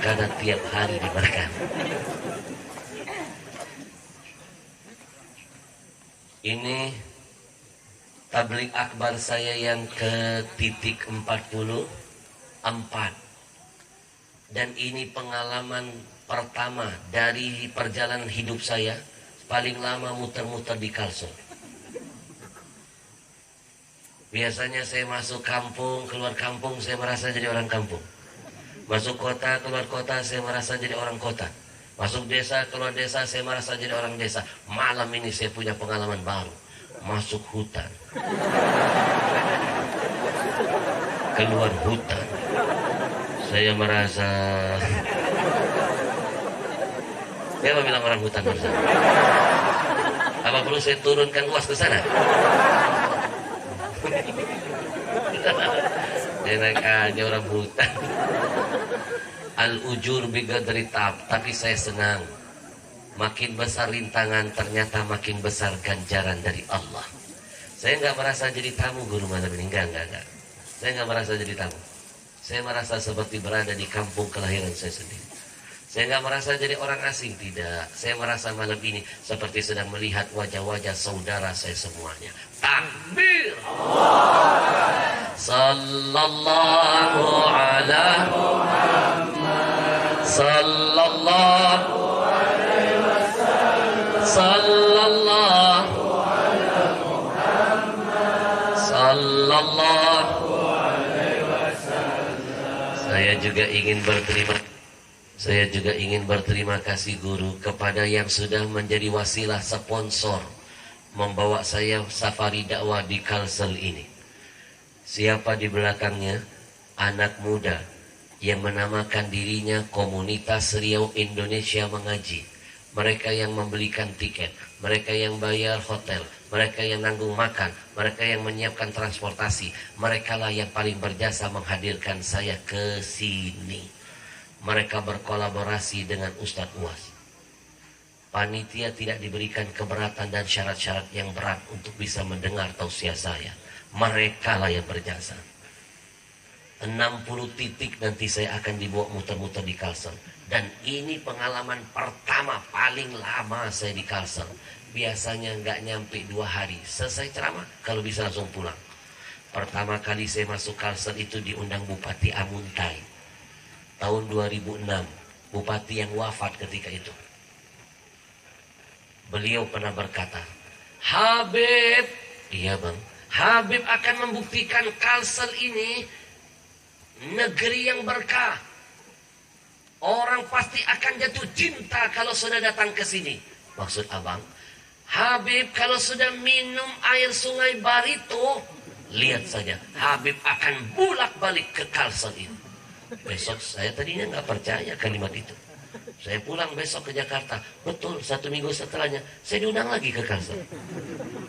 karena tiap hari dimakan. Ini tabligh akbar saya yang ke titik 44. Dan ini pengalaman pertama dari perjalanan hidup saya. Paling lama muter-muter di Kalsel. Biasanya saya masuk kampung, keluar kampung, saya merasa jadi orang kampung. Masuk kota, keluar kota, saya merasa jadi orang kota. Masuk desa, keluar desa, saya merasa jadi orang desa. Malam ini saya punya pengalaman baru. Masuk hutan. Keluar hutan. Saya merasa... Siapa bilang orang hutan bersama? Apa perlu saya turunkan UAS ke sana? Enak aja orang hutan. Al-ujur bigadri tab. Tapi saya senang. Makin besar rintangan, ternyata makin besar ganjaran dari Allah. Saya nggak merasa jadi tamu guru malam ini. Enggak. Saya nggak merasa jadi tamu. Saya merasa seperti berada di kampung kelahiran saya sendiri. Saya nggak merasa jadi orang asing, tidak. Saya merasa malam ini seperti sedang melihat wajah-wajah saudara saya semuanya. Takbir! Sallallahu ala Muhammad. Sallallahu alaihi wasallam. Sallallahu ala Muhammad. Sallallahu alaihi wasallam. Saya juga ingin berterima kasih guru kepada yang sudah menjadi wasilah sponsor membawa saya safari dakwah di Kalsel ini. Siapa di belakangnya? Anak muda yang menamakan dirinya Komunitas Riau Indonesia Mengaji. Mereka yang membelikan tiket, mereka yang bayar hotel, mereka yang nanggung makan, mereka yang menyiapkan transportasi. Merekalah yang paling berjasa menghadirkan saya ke sini. Mereka berkolaborasi dengan Ustadz UAS. Panitia tidak diberikan keberatan dan syarat-syarat yang berat untuk bisa mendengar tausiah saya. Mereka lah yang berjasa. 60 titik nanti saya akan dibawa muter-muter di Kalsel. Dan ini pengalaman pertama paling lama saya di Kalsel. Biasanya nggak nyampe 2 hari. Selesai ceramah, kalau bisa langsung pulang. Pertama kali saya masuk Kalsel itu diundang Bupati Amuntai. Tahun 2006, bupati yang wafat ketika itu. Beliau pernah berkata, Habib, iya bang, Habib akan membuktikan Kalsel ini negeri yang berkah. Orang pasti akan jatuh cinta kalau sudah datang ke sini. Maksud abang, Habib kalau sudah minum air sungai Barito, lihat saja, Habib akan bolak-balik ke Kalsel ini. Besok saya tadinya nggak percaya kalimat itu. Saya pulang besok ke Jakarta. Betul, 1 minggu setelahnya saya diundang lagi ke Kalsel.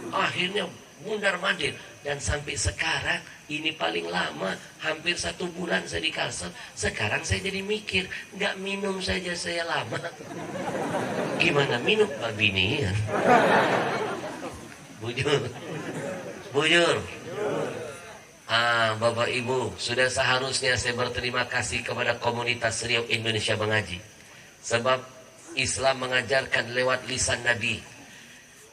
Akhirnya mundar mandir. Dan sampai sekarang ini paling lama, hampir 1 bulan saya di Kalsel. Sekarang saya jadi mikir, nggak minum saja saya lama. Gimana minum Pak Bini? Ya? Bujur. Bapak Ibu, sudah seharusnya saya berterima kasih kepada Komunitas Riau Indonesia Mengaji. Sebab Islam mengajarkan lewat lisan Nabi.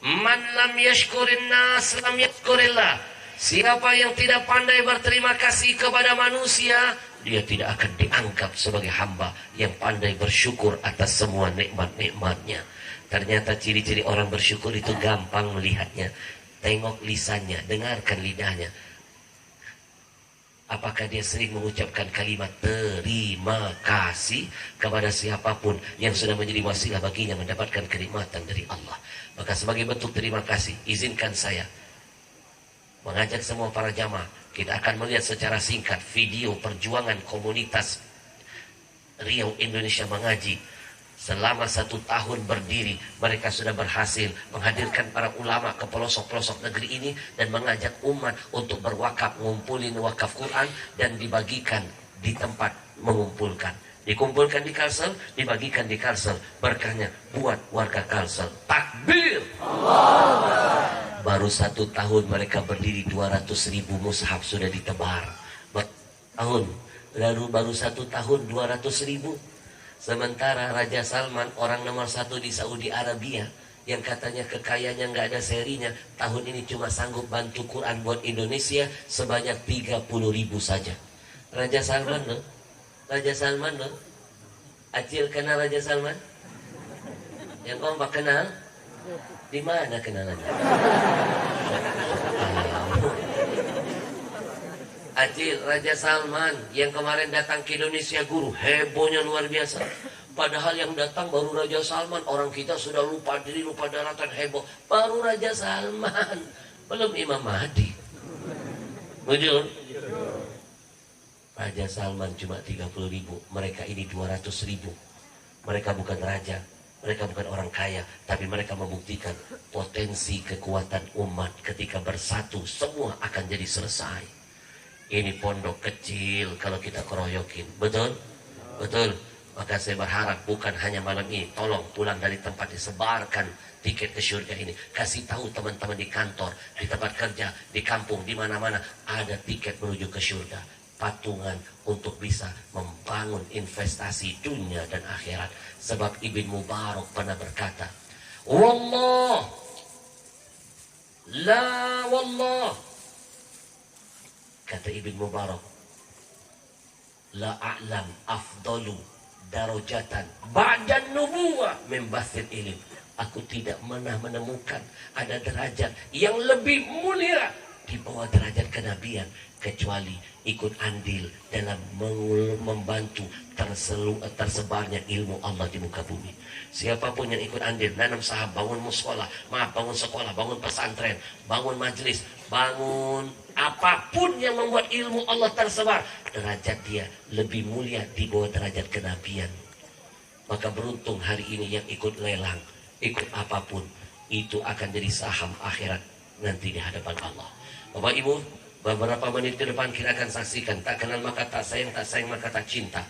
Man lam yashkurin nas lam yashkurillah. Siapa yang tidak pandai berterima kasih kepada manusia, dia tidak akan dianggap sebagai hamba yang pandai bersyukur atas semua nikmat-nikmatnya. Ternyata ciri-ciri orang bersyukur itu gampang melihatnya. Tengok lisannya, dengarkan lidahnya. Apakah dia sering mengucapkan kalimat terima kasih kepada siapapun yang sudah menjadi wasilah baginya mendapatkan kenikmatan dari Allah. Maka sebagai bentuk terima kasih, izinkan saya mengajak semua para jamaah. Kita akan melihat secara singkat video perjuangan Komunitas Riau Indonesia Mengaji Selama 1 tahun berdiri, mereka sudah berhasil menghadirkan para ulama ke pelosok-pelosok negeri ini dan mengajak umat untuk berwakaf, ngumpulin wakaf Quran dan dibagikan di tempat mengumpulkan. Dikumpulkan di Kalsel, dibagikan di Kalsel. Berkahnya buat warga Kalsel. Takbir! Allah. Baru 1 tahun mereka berdiri, 200.000 mushaf sudah ditebar. Baru 1 tahun 200.000. Sementara Raja Salman, orang nomor 1 di Saudi Arabia, yang katanya kekayaannya nggak ada serinya, tahun ini cuma sanggup bantu Quran buat Indonesia sebanyak 30.000 saja. Raja Salman loh. Raja Salman loh. Acil kenal Raja Salman? Yang kompak kenal? Di mana kenalannya? Acil, Raja Salman yang kemarin datang ke Indonesia guru, hebohnya luar biasa. Padahal yang datang baru Raja Salman, orang kita sudah lupa diri, lupa daratan, heboh. Baru Raja Salman, belum Imam Mahdi. Betul? Raja Salman cuma 30.000, mereka ini 200.000. Mereka bukan raja, mereka bukan orang kaya, tapi mereka membuktikan potensi kekuatan umat ketika bersatu, semua akan jadi selesai. Ini pondok kecil kalau kita keroyokin. Betul? Betul. Maka saya berharap bukan hanya malam ini, tolong pulang dari tempat disebarkan tiket ke surga ini. Kasih tahu teman-teman di kantor, di tempat kerja, di kampung, di mana-mana ada tiket menuju ke surga. Patungan untuk bisa membangun investasi dunia dan akhirat. Sebab Ibn Mubarak pernah berkata, Wallah, la wallah, kata Ibn Mubarak, la a'lam afdalu darajatan ba'dan nubuwah min bathil ilm. Aku tidak pernah menemukan ada derajat yang lebih mulia di bawah derajat kenabian kecuali ikut andil dalam membantu tersebarnya ilmu Allah di muka bumi. Siapapun yang ikut andil, nanam saham, bangun bangun sekolah, bangun pesantren, bangun majelis, bangun apapun yang membuat ilmu Allah tersebar, derajat dia lebih mulia di bawah derajat kenabian. Maka beruntung hari ini yang ikut lelang, ikut apapun, itu akan jadi saham akhirat nanti di hadapan Allah. Bapak Ibu, beberapa menit ke depan kita akan saksikan tak kenal maka tak sayang maka tak cinta.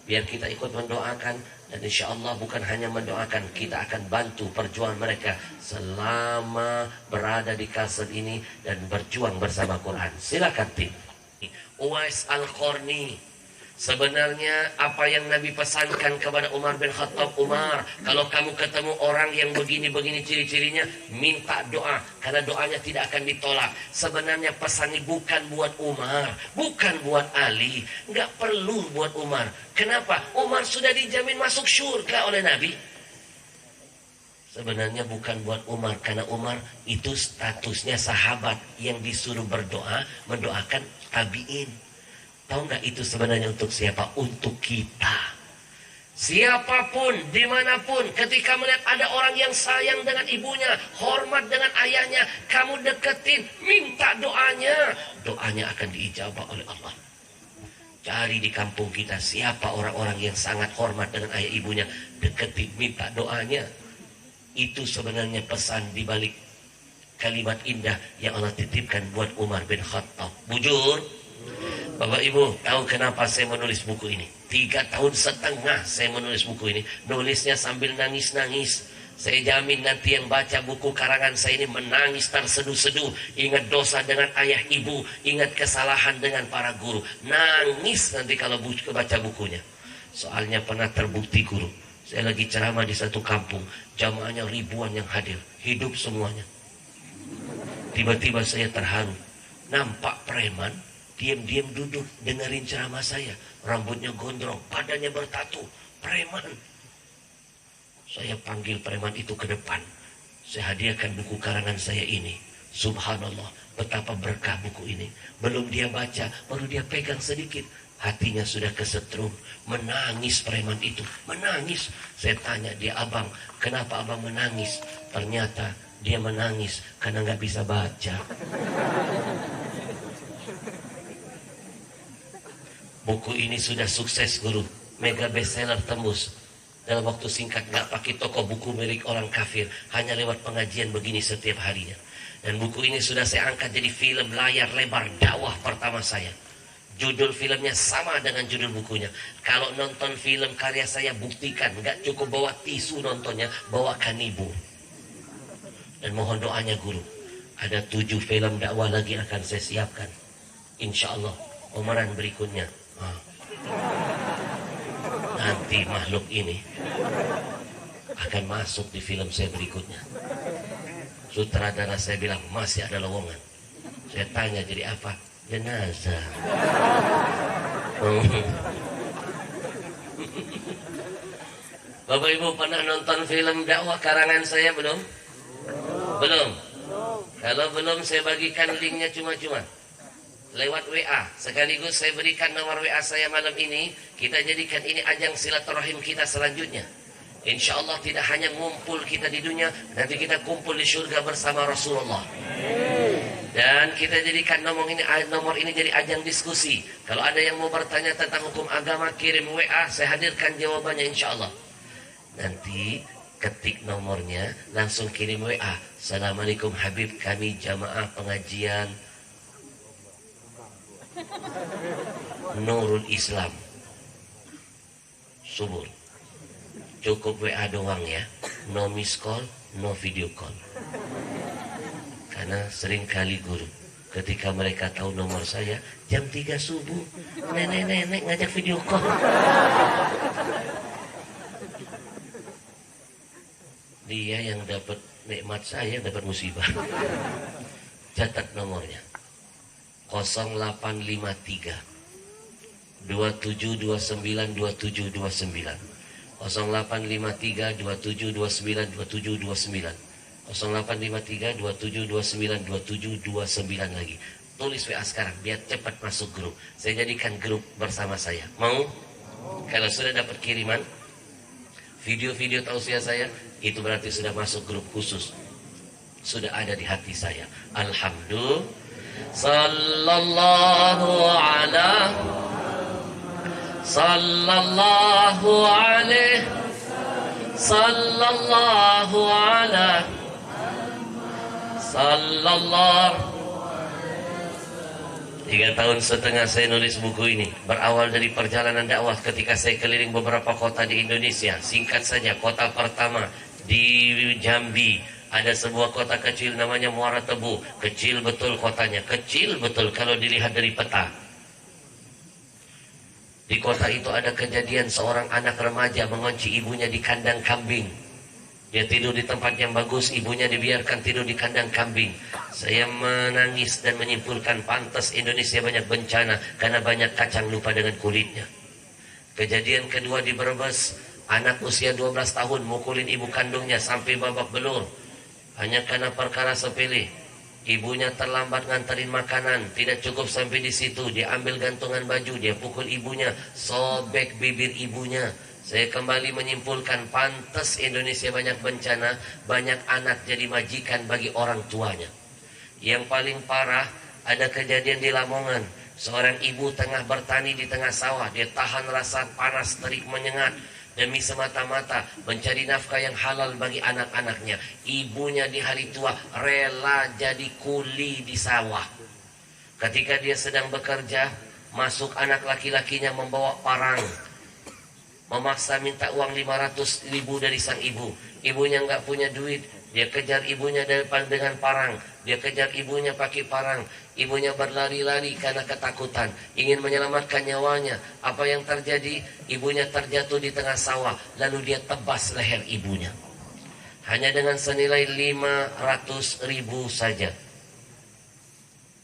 Biar kita ikut mendoakan, dan insya Allah bukan hanya mendoakan, kita akan bantu perjuangan mereka selama berada di Kalsel ini dan berjuang bersama Quran. Silakan tim. Uwais Al-Qarni. Sebenarnya apa yang Nabi pesankan kepada Umar bin Khattab, Umar, kalau kamu ketemu orang yang begini-begini ciri-cirinya, minta doa, karena doanya tidak akan ditolak. Sebenarnya pesannya bukan buat Umar, bukan buat Ali, nggak perlu buat Umar. Kenapa? Umar sudah dijamin masuk surga oleh Nabi. Sebenarnya bukan buat Umar, karena Umar itu statusnya sahabat yang disuruh berdoa, mendoakan tabi'in. Tahu nggak itu sebenarnya untuk siapa? Untuk kita. Siapapun, dimanapun, ketika melihat ada orang yang sayang dengan ibunya, hormat dengan ayahnya, kamu deketin, minta doanya. Doanya akan diijabah oleh Allah. Cari di kampung kita siapa orang-orang yang sangat hormat dengan ayah ibunya, deketin, minta doanya. Itu sebenarnya pesan di balik kalimat indah yang Allah titipkan buat Umar bin Khattab. Bujur. Bapak Ibu, tahu kenapa saya menulis buku ini? 3 tahun setengah saya menulis buku ini. Nulisnya sambil nangis-nangis. Saya jamin nanti yang baca buku karangan saya ini menangis terseduh-seduh. Ingat dosa dengan ayah ibu. Ingat kesalahan dengan para guru. Nangis nanti kalau baca bukunya. Soalnya pernah terbukti guru. Saya lagi ceramah di satu kampung. Jamaahnya ribuan yang hadir. Hidup semuanya. Tiba-tiba saya terharu. Nampak preman diam-diam duduk dengerin ceramah saya. Rambutnya gondrong, badannya bertatu. Preman. Saya panggil preman itu ke depan. Saya hadiahkan buku karangan saya ini. Subhanallah, betapa berkah buku ini. Belum dia baca, baru dia pegang sedikit. Hatinya sudah kesetrum. Menangis preman itu. Menangis. Saya tanya dia, abang, kenapa abang menangis? Ternyata dia menangis karena nggak bisa baca. Buku ini sudah sukses guru, mega bestseller tembus. dalam waktu singkat, nggak pakai toko buku milik orang kafir, hanya lewat pengajian begini setiap harinya. Dan buku ini sudah saya angkat jadi film layar lebar dakwah pertama saya. Judul filmnya sama dengan judul bukunya. Kalau nonton film karya saya, buktikan nggak cukup bawa tisu nontonnya, bawa kanibu. Dan mohon doanya guru, ada 7 film dakwah lagi akan saya siapkan, insya Allah omeran berikutnya. Nanti makhluk ini akan masuk di film saya berikutnya. Sutradara saya bilang masih ada lowongan. Saya tanya jadi apa? Jenazah. Bapak Ibu pernah nonton film dakwah karangan saya belum? Belum. Kalau belum, saya bagikan linknya cuma-cuma lewat WA. Sekaligus saya berikan nomor WA saya malam ini. Kita jadikan ini ajang silaturahim kita selanjutnya. Insya Allah tidak hanya ngumpul kita di dunia, nanti kita kumpul di surga bersama Rasulullah. Dan kita jadikan nomor ini jadi ajang diskusi. Kalau ada yang mau bertanya tentang hukum agama, kirim WA, saya hadirkan jawabannya insya Allah. Nanti ketik nomornya, langsung kirim WA. Assalamualaikum Habib, kami jamaah pengajian Nurul Islam Subur. Cukup WA doang ya, no miss call, no video call. Karena sering kali guru, ketika mereka tahu nomor saya, jam 3 subuh, nenek-nenek ngajak video call. Dia yang dapat nikmat, saya dapat musibah. Catat nomornya 0853 2729 2729 0853 2729 2729 0853 2729 2729 lagi. Tulis WA sekarang biar cepat masuk grup. Saya jadikan grup bersama saya. Mau? Kalau sudah dapat kiriman video-video tausiah saya, itu berarti sudah masuk grup khusus. Sudah ada di hati saya. Alhamdulillah. Sallallahu alaihi sallallahu ala sallallahu. 3,5 tahun saya nulis buku ini. Berawal dari perjalanan dakwah ketika saya keliling beberapa kota di Indonesia. Singkat saja, kota pertama di Jambi. Ada sebuah kota kecil namanya Muara Tebu. Kecil betul kotanya, kecil betul kalau dilihat dari peta. Di kota itu ada kejadian seorang anak remaja mengunci ibunya di kandang kambing. Dia tidur di tempat yang bagus, ibunya dibiarkan tidur di kandang kambing. Saya menangis dan menyimpulkan pantas Indonesia banyak bencana karena banyak kacang lupa dengan kulitnya. Kejadian kedua di Brebes, anak usia 12 tahun mukulin ibu kandungnya sampai babak belur. Hanya karena perkara sepele. Ibunya terlambat nganterin makanan, tidak cukup sampai di situ, dia ambil gantungan baju, dia pukul ibunya, sobek bibir ibunya. Saya kembali menyimpulkan pantas Indonesia banyak bencana, banyak anak jadi majikan bagi orang tuanya. Yang paling parah, ada kejadian di Lamongan. Seorang ibu tengah bertani di tengah sawah, dia tahan rasa panas terik menyengat demi semata-mata mencari nafkah yang halal bagi anak-anaknya. Ibunya di hari tua rela jadi kuli di sawah. Ketika dia sedang bekerja, masuk anak laki-lakinya membawa parang, memaksa minta uang 500.000 dari sang ibu. Ibunya nggak punya duit, dia kejar ibunya dengan parang. Dia kejar ibunya pakai parang. Ibunya berlari-lari karena ketakutan, ingin menyelamatkan nyawanya. Apa yang terjadi? Ibunya terjatuh di tengah sawah, lalu dia tebas leher ibunya. Hanya dengan senilai 500.000 saja.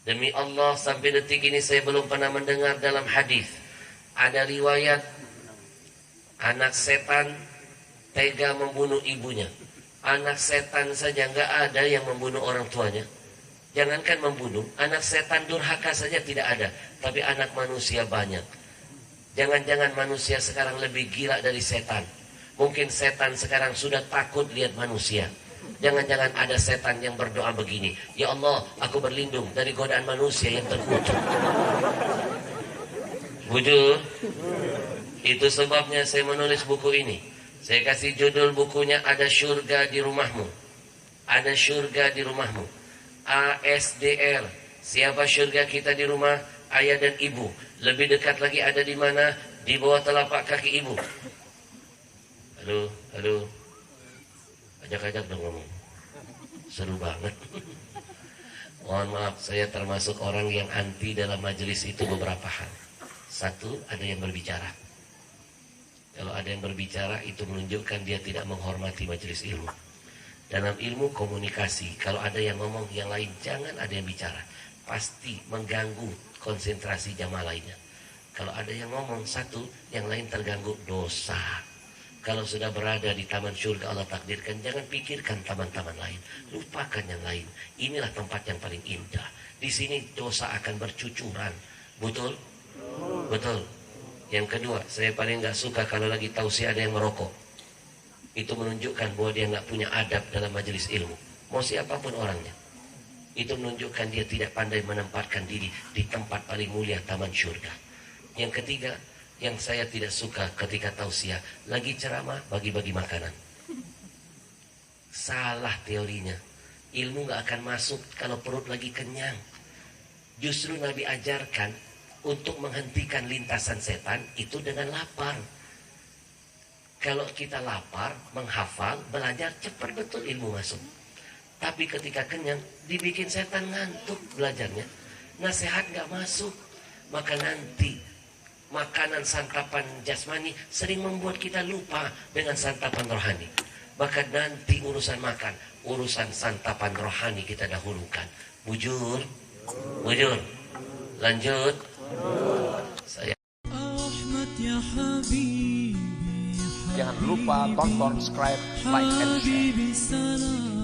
Demi Allah, sampai detik ini saya belum pernah mendengar dalam hadis ada riwayat anak setan tega membunuh ibunya. Anak setan saja nggak ada yang membunuh orang tuanya. Jangankan membunuh, anak setan durhaka saja tidak ada. Tapi anak manusia banyak. Jangan-jangan manusia sekarang lebih gila dari setan. Mungkin setan sekarang sudah takut lihat manusia. Jangan-jangan ada setan yang berdoa begini, ya Allah, aku berlindung dari godaan manusia yang terkutuk. Bujur. Itu sebabnya saya menulis buku ini. Saya kasih judul bukunya, Ada Syurga di Rumahmu. Ada Syurga di Rumahmu. ASDR. Siapa syurga kita di rumah? Ayah dan ibu. Lebih dekat lagi ada di mana? Di bawah telapak kaki ibu. Halo, halo. Ajak-ajak dong ngomong. Seru banget. Mohon maaf, saya termasuk orang yang anti dalam majelis itu beberapa hal. Satu, ada yang berbicara. Kalau ada yang berbicara, itu menunjukkan dia tidak menghormati majelis ilmu. Dalam ilmu komunikasi, kalau ada yang ngomong, yang lain jangan ada yang bicara. Pasti mengganggu konsentrasi jamaah lainnya. Kalau ada yang ngomong satu, yang lain terganggu, dosa. Kalau sudah berada di taman surga Allah takdirkan, jangan pikirkan taman-taman lain. Lupakan yang lain. Inilah tempat yang paling indah. Di sini dosa akan bercucuran. Betul? Betul. Yang kedua, saya paling nggak suka kalau lagi tausiah ada yang merokok. Itu menunjukkan bahwa dia nggak punya adab dalam majelis ilmu. Mau siapapun orangnya. Itu menunjukkan dia tidak pandai menempatkan diri di tempat paling mulia, taman surga. Yang ketiga, yang saya tidak suka ketika tausiah, lagi ceramah bagi-bagi makanan. Salah teorinya. Ilmu nggak akan masuk kalau perut lagi kenyang. Justru Nabi ajarkan untuk menghentikan lintasan setan itu dengan lapar. Kalau kita lapar, menghafal, belajar, cepat betul ilmu masuk. Tapi ketika kenyang, dibikin setan ngantuk belajarnya. Nasihat gak masuk. Maka nanti makanan santapan jasmani sering membuat kita lupa dengan santapan rohani. Maka nanti urusan makan, urusan santapan rohani kita dahulukan. Bujur, bujur. Lanjut. Saya. Jangan lupa tonton, subscribe, like, and share.